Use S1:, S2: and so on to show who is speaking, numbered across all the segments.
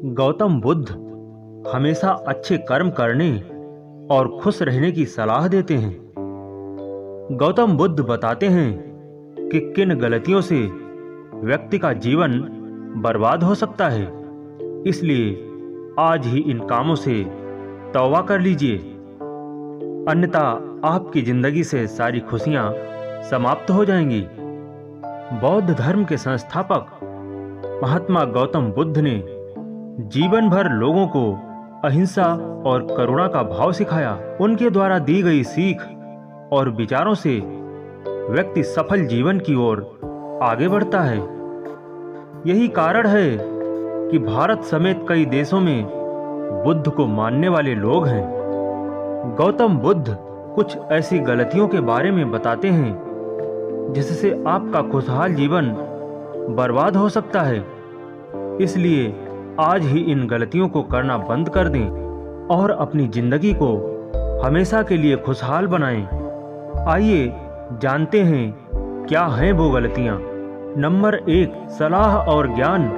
S1: गौतम बुद्ध हमेशा अच्छे कर्म करने और खुश रहने की सलाह देते हैं। गौतम बुद्ध बताते हैं कि किन गलतियों से व्यक्ति का जीवन बर्बाद हो सकता है, इसलिए आज ही इन कामों से तौबा कर लीजिए, अन्यथा आपकी जिंदगी से सारी खुशियां समाप्त हो जाएंगी। बौद्ध धर्म के संस्थापक महात्मा गौतम बुद्ध ने जीवन भर लोगों को अहिंसा और करुणा का भाव सिखाया। उनके द्वारा दी गई सीख और विचारों से व्यक्ति सफल जीवन की ओर आगे बढ़ता है। यही कारण है कि भारत समेत कई देशों में बुद्ध को मानने वाले लोग हैं। गौतम बुद्ध कुछ ऐसी गलतियों के बारे में बताते हैं जिससे आपका खुशहाल जीवन बर्बाद हो सकता है, इसलिए आज ही इन गलतियों को करना बंद कर दें और अपनी जिंदगी को हमेशा के लिए खुशहाल बनाएं। आइए जानते हैं क्या हैं वो गलतियां। नंबर 1, सलाह और ज्ञान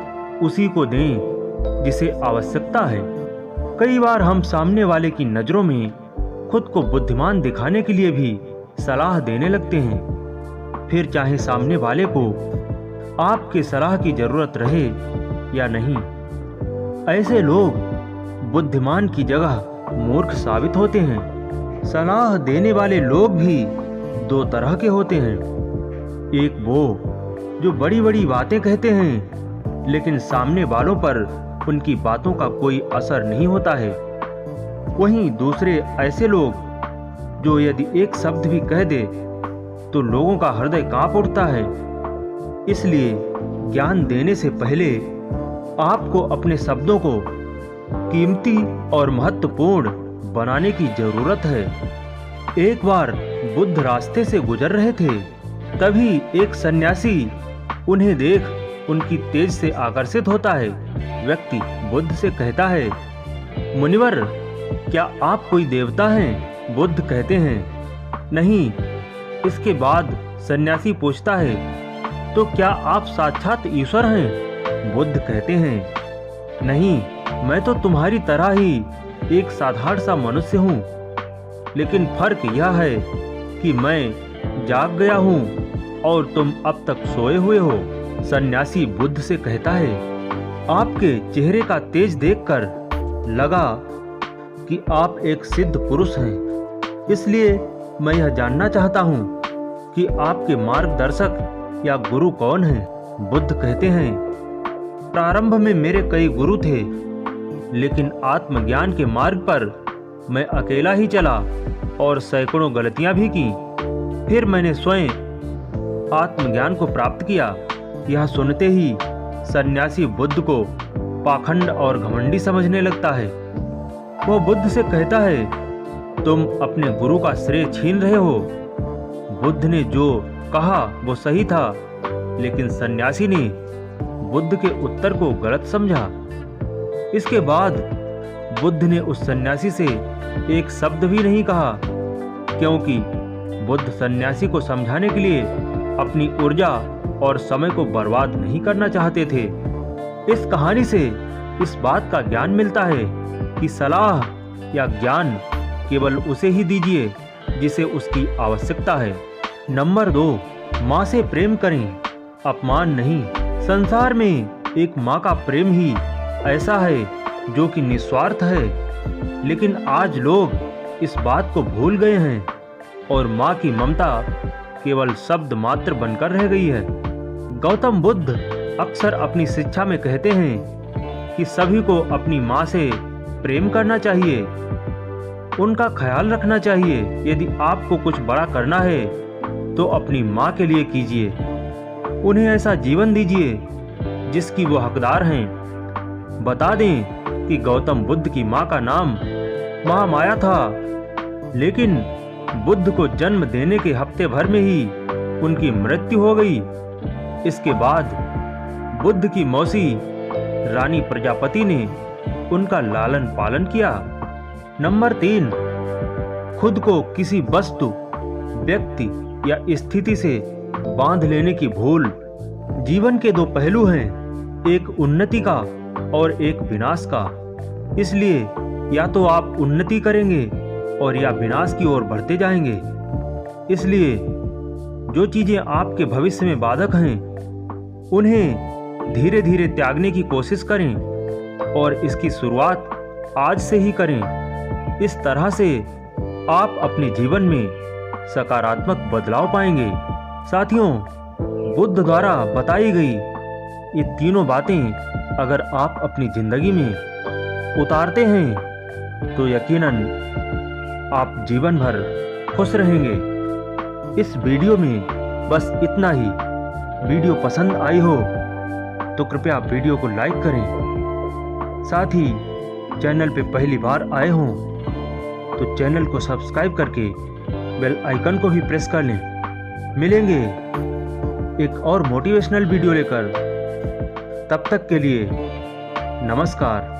S1: उसी को दें जिसे आवश्यकता है। कई बार हम सामने वाले की नजरों में खुद को बुद्धिमान दिखाने के लिए भी सलाह देने लगते हैं, फिर चाहे सामने वाले को आपके सलाह की जरूरत रहे या नहीं। ऐसे लोग बुद्धिमान की जगह मूर्ख साबित होते हैं। सलाह देने वाले लोग भी दो तरह के होते हैं। एक वो जो बड़ी बड़ी बातें कहते हैं लेकिन सामने वालों पर उनकी बातों का कोई असर नहीं होता है। वहीं दूसरे ऐसे लोग जो यदि एक शब्द भी कह दे तो लोगों का हृदय कांप उठता है। इसलिए ज्ञान देने से पहले आपको अपने शब्दों को कीमती और महत्वपूर्ण बनाने की जरूरत है। एक बार बुद्ध रास्ते से गुजर रहे थे, तभी एक सन्यासी उन्हें देख उनकी तेज से आकर्षित होता है। व्यक्ति बुद्ध से कहता है, मुनिवर, क्या आप कोई देवता हैं? बुद्ध कहते हैं, नहीं। इसके बाद सन्यासी पूछता है, तो क्या आप साक्षात ईश्वर हैं? बुद्ध कहते हैं, नहीं, मैं तो तुम्हारी तरह ही एक साधारण सा मनुष्य हूँ, लेकिन फर्क यह है कि मैं जाग गया हूँ और तुम अब तक सोए हुए हो। सन्यासी बुद्ध से कहता है, आपके चेहरे का तेज देखकर लगा कि आप एक सिद्ध पुरुष हैं, इसलिए मैं यह जानना चाहता हूँ कि आपके मार्गदर्शक या गुरु कौन हैं? बुद्ध कहते हैं, प्रारंभ में मेरे कई गुरु थे, लेकिन आत्मज्ञान के मार्ग पर मैं अकेला ही चला और सैकड़ों गलतियां भी की। फिर मैंने स्वयं आत्मज्ञान को प्राप्त किया। यह सुनते ही सन्यासी बुद्ध को पाखंड और घमंडी समझने लगता है। वह बुद्ध से कहता है, तुम अपने गुरु का श्रेय छीन रहे हो। बुद्ध ने जो कहा वो सही था, लेकिन सन्यासी ने बुद्ध के उत्तर को गलत समझा। इसके बाद बुद्ध ने उस सन्यासी से एक शब्द भी नहीं कहा, क्योंकि बुद्ध सन्यासी को समझाने के लिए अपनी ऊर्जा और समय को बर्बाद नहीं करना चाहते थे। इस कहानी से इस बात का ज्ञान मिलता है कि सलाह या ज्ञान केवल उसे ही दीजिए जिसे उसकी आवश्यकता है। नंबर 2, माँ से प्रेम करें, अपमान नहीं। संसार में एक माँ का प्रेम ही ऐसा है जो कि निस्वार्थ है, लेकिन आज लोग इस बात को भूल गए हैं और माँ की ममता केवल शब्द मात्र बनकर रह गई है। गौतम बुद्ध अक्सर अपनी शिक्षा में कहते हैं कि सभी को अपनी माँ से प्रेम करना चाहिए, उनका ख्याल रखना चाहिए। यदि आपको कुछ बड़ा करना है तो अपनी माँ के लिए कीजिए, उन्हें ऐसा जीवन दीजिए जिसकी वो हकदार हैं। बता दें कि गौतम बुद्ध की माँ का नाम महामाया था, लेकिन बुद्ध को जन्म देने के हफ्ते भर में ही उनकी मृत्यु हो गई। इसके बाद बुद्ध की मौसी रानी प्रजापति ने उनका लालन पालन किया। नंबर 3, खुद को किसी वस्तु, व्यक्ति या स्थिति से बांध लेने की भूल। जीवन के दो पहलू हैं, एक उन्नति का और एक विनाश का। इसलिए या तो आप उन्नति करेंगे और या विनाश की ओर बढ़ते जाएंगे। इसलिए जो चीजें आपके भविष्य में बाधक हैं उन्हें धीरे धीरे त्यागने की कोशिश करें और इसकी शुरुआत आज से ही करें। इस तरह से आप अपने जीवन में सकारात्मक बदलाव पाएंगे। साथियों, बुद्ध द्वारा बताई गई ये तीनों बातें अगर आप अपनी जिंदगी में उतारते हैं तो यकीनन आप जीवन भर खुश रहेंगे। इस वीडियो में बस इतना ही। वीडियो पसंद आई हो तो कृपया वीडियो को लाइक करें। साथ ही चैनल पे पहली बार आए हों तो चैनल को सब्सक्राइब करके बेल आइकन को भी प्रेस कर लें। मिलेंगे एक और मोटिवेशनल वीडियो लेकर। तब तक के लिए नमस्कार।